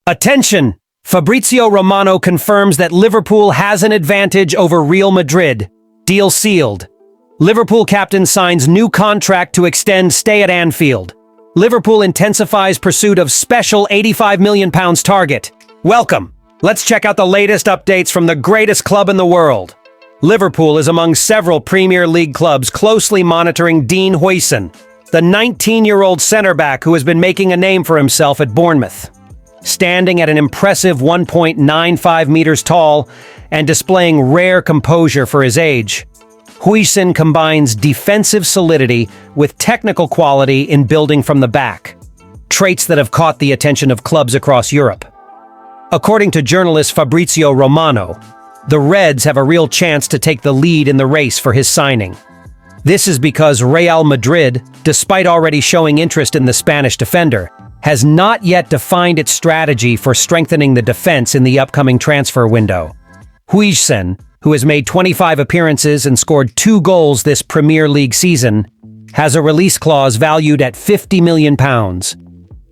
Attention! Fabrizio Romano confirms that Liverpool has an advantage over Real Madrid. Deal sealed. Liverpool captain signs new contract to extend stay at Anfield. Liverpool intensifies pursuit of special £85 million target. Welcome! Let's check out the latest updates from the greatest club in the world. Liverpool is among several Premier League clubs closely monitoring Dean Huijsen, the 19-year-old centre-back who has been making a name for himself at Bournemouth. Standing at an impressive 1.95 meters tall and displaying rare composure for his age, Huijsen combines defensive solidity with technical quality in building from the back, traits that have caught the attention of clubs across Europe. According to journalist Fabrizio Romano, the Reds have a real chance to take the lead in the race for his signing. This is because Real Madrid, despite already showing interest in the Spanish defender, has not yet defined its strategy for strengthening the defense in the upcoming transfer window. Huijsen, who has made 25 appearances and scored 2 goals this Premier League season, has a release clause valued at £50 million.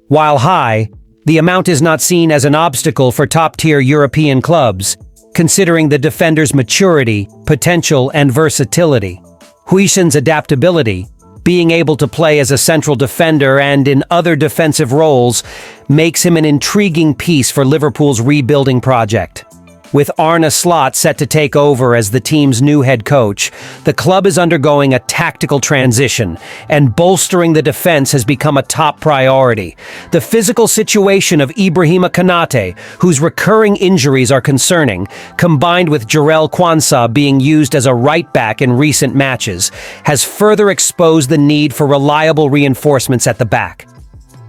While high, the amount is not seen as an obstacle for top-tier European clubs, considering the defender's maturity, potential, and versatility. Huijsen's adaptability, being able to play as a central defender and in other defensive roles, makes him an intriguing piece for Liverpool's rebuilding project. With Arne Slot set to take over as the team's new head coach, the club is undergoing a tactical transition, and bolstering the defense has become a top priority. The physical situation of Ibrahima Konate, whose recurring injuries are concerning, combined with Jarell Quansah being used as a right-back in recent matches, has further exposed the need for reliable reinforcements at the back.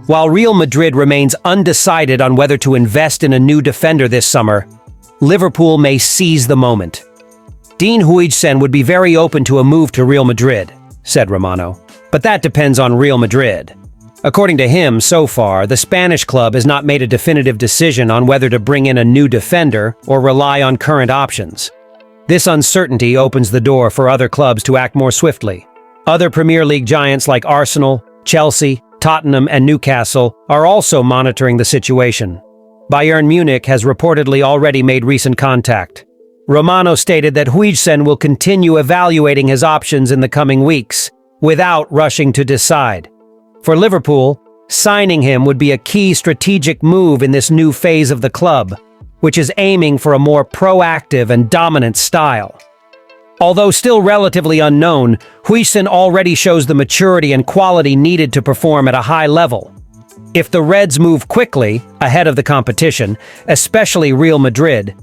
While Real Madrid remains undecided on whether to invest in a new defender this summer, Liverpool may seize the moment. Dean Huijsen would be very open to a move to Real Madrid, said Romano. But that depends on Real Madrid. According to him, so far, the Spanish club has not made a definitive decision on whether to bring in a new defender or rely on current options. This uncertainty opens the door for other clubs to act more swiftly. Other Premier League giants like Arsenal, Chelsea, Tottenham, and Newcastle are also monitoring the situation. Bayern Munich has reportedly already made recent contact. Romano stated that Huijsen will continue evaluating his options in the coming weeks, without rushing to decide. For Liverpool, signing him would be a key strategic move in this new phase of the club, which is aiming for a more proactive and dominant style. Although still relatively unknown, Huijsen already shows the maturity and quality needed to perform at a high level. If the Reds move quickly, ahead of the competition, especially Real Madrid,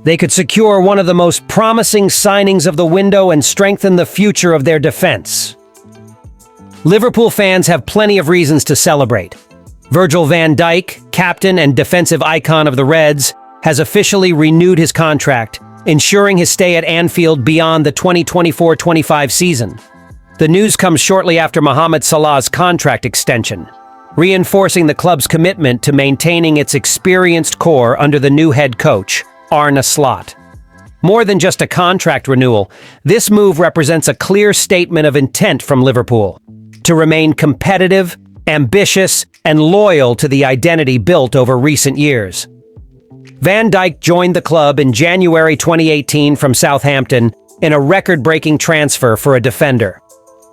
they could secure one of the most promising signings of the window and strengthen the future of their defense. Liverpool fans have plenty of reasons to celebrate. Virgil van Dijk, captain and defensive icon of the Reds, has officially renewed his contract, ensuring his stay at Anfield beyond the 2024-25 season. The news comes shortly after Mohamed Salah's contract extension, reinforcing the club's commitment to maintaining its experienced core under the new head coach, Arne Slot. More than just a contract renewal, this move represents a clear statement of intent from Liverpool to remain competitive, ambitious, and loyal to the identity built over recent years. Van Dijk joined the club in January 2018 from Southampton in a record-breaking transfer for a defender.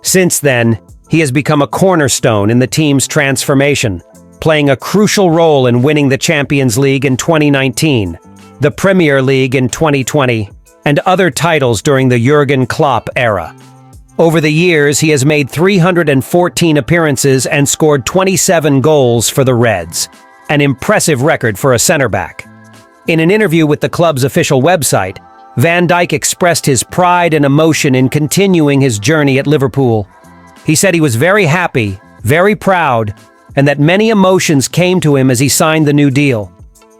Since then, he has become a cornerstone in the team's transformation, playing a crucial role in winning the Champions League in 2019, the Premier League in 2020, and other titles during the Jurgen Klopp era. Over the years, he has made 314 appearances and scored 27 goals for the Reds, an impressive record for a centre-back. In an interview with the club's official website, Van Dijk expressed his pride and emotion in continuing his journey at Liverpool. He said he was very happy, very proud, and that many emotions came to him as he signed the new deal.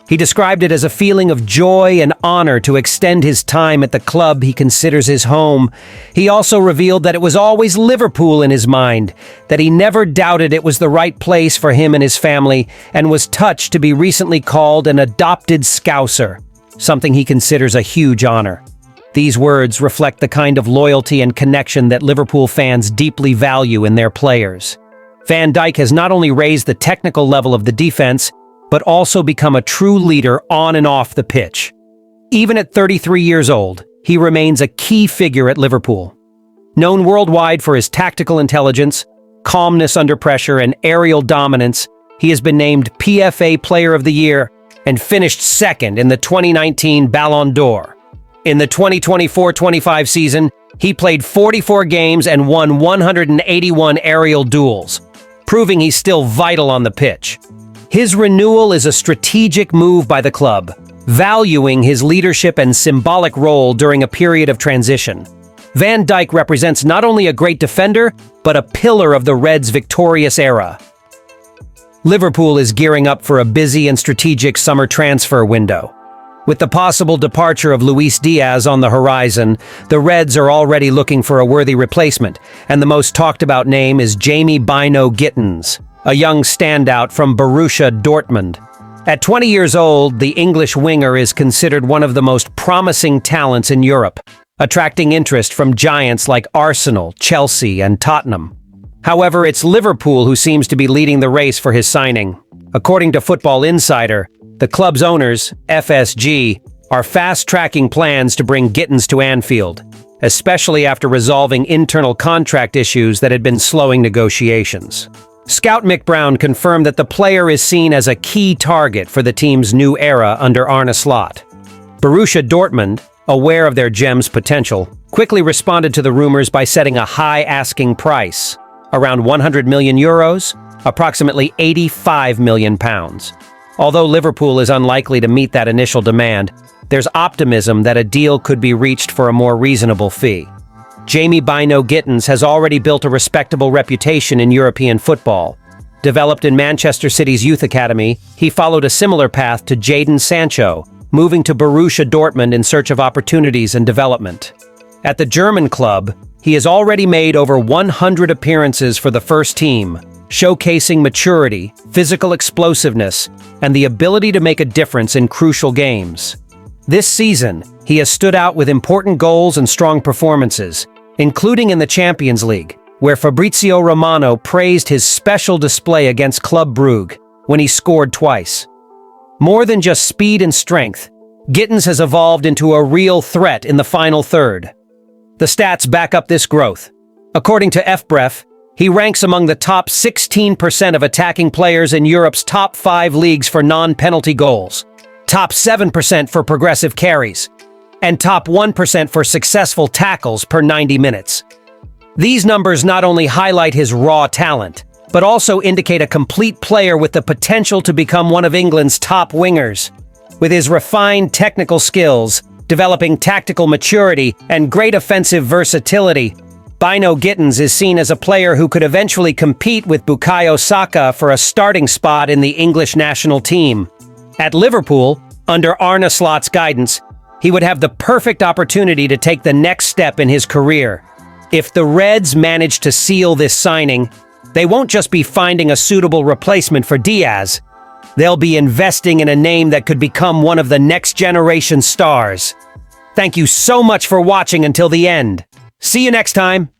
He described it as a feeling of joy and honor to extend his time at the club he considers his home. He also revealed that it was always Liverpool in his mind, that he never doubted it was the right place for him and his family, and was touched to be recently called an adopted Scouser, something he considers a huge honor. These words reflect the kind of loyalty and connection that Liverpool fans deeply value in their players. Van Dijk has not only raised the technical level of the defense, but also become a true leader on and off the pitch. Even at 33 years old, he remains a key figure at Liverpool. Known worldwide for his tactical intelligence, calmness under pressure, and aerial dominance, he has been named PFA Player of the Year and finished second in the 2019 Ballon d'Or. In the 2024-25 season, he played 44 games and won 181 aerial duels, proving he's still vital on the pitch. His renewal is a strategic move by the club, valuing his leadership and symbolic role during a period of transition. Van Dijk represents not only a great defender, but a pillar of the Reds' victorious era. Liverpool is gearing up for a busy and strategic summer transfer window. With the possible departure of Luis Diaz on the horizon, the Reds are already looking for a worthy replacement, and the most talked-about name is Jaime Bynoe-Gittens, a young standout from Borussia Dortmund. At 20 years old, the English winger is considered one of the most promising talents in Europe, attracting interest from giants like Arsenal, Chelsea, and Tottenham. However, it's Liverpool who seems to be leading the race for his signing. According to Football Insider, the club's owners, FSG, are fast-tracking plans to bring Gittens to Anfield, especially after resolving internal contract issues that had been slowing negotiations. Scout Mick Brown confirmed that the player is seen as a key target for the team's new era under Arne Slot. Borussia Dortmund, aware of their gem's potential, quickly responded to the rumors by setting a high asking price, around 100 million euros, approximately 85 million pounds. Although Liverpool is unlikely to meet that initial demand, there's optimism that a deal could be reached for a more reasonable fee. Jaime Bynoe-Gittens has already built a respectable reputation in European football. Developed in Manchester City's youth academy, he followed a similar path to Jadon Sancho, moving to Borussia Dortmund in search of opportunities and development. At the German club, he has already made over 100 appearances for the first team, showcasing maturity, physical explosiveness, and the ability to make a difference in crucial games. This season, he has stood out with important goals and strong performances, including in the Champions League, where Fabrizio Romano praised his special display against Club Brugge when he scored twice. More than just speed and strength, Gittens has evolved into a real threat in the final third. The stats back up this growth. According to FBref, he ranks among the top 16% of attacking players in Europe's top 5 leagues for non-penalty goals, top 7% for progressive carries, and top 1% for successful tackles per 90 minutes. These numbers not only highlight his raw talent, but also indicate a complete player with the potential to become one of England's top wingers. With his refined technical skills, developing tactical maturity, and great offensive versatility, Bynoe-Gittens is seen as a player who could eventually compete with Bukayo Saka for a starting spot in the English national team. At Liverpool, under Arne Slot's guidance, he would have the perfect opportunity to take the next step in his career. If the Reds manage to seal this signing, they won't just be finding a suitable replacement for Diaz. They'll be investing in a name that could become one of the next generation stars. Thank you so much for watching until the end. See you next time.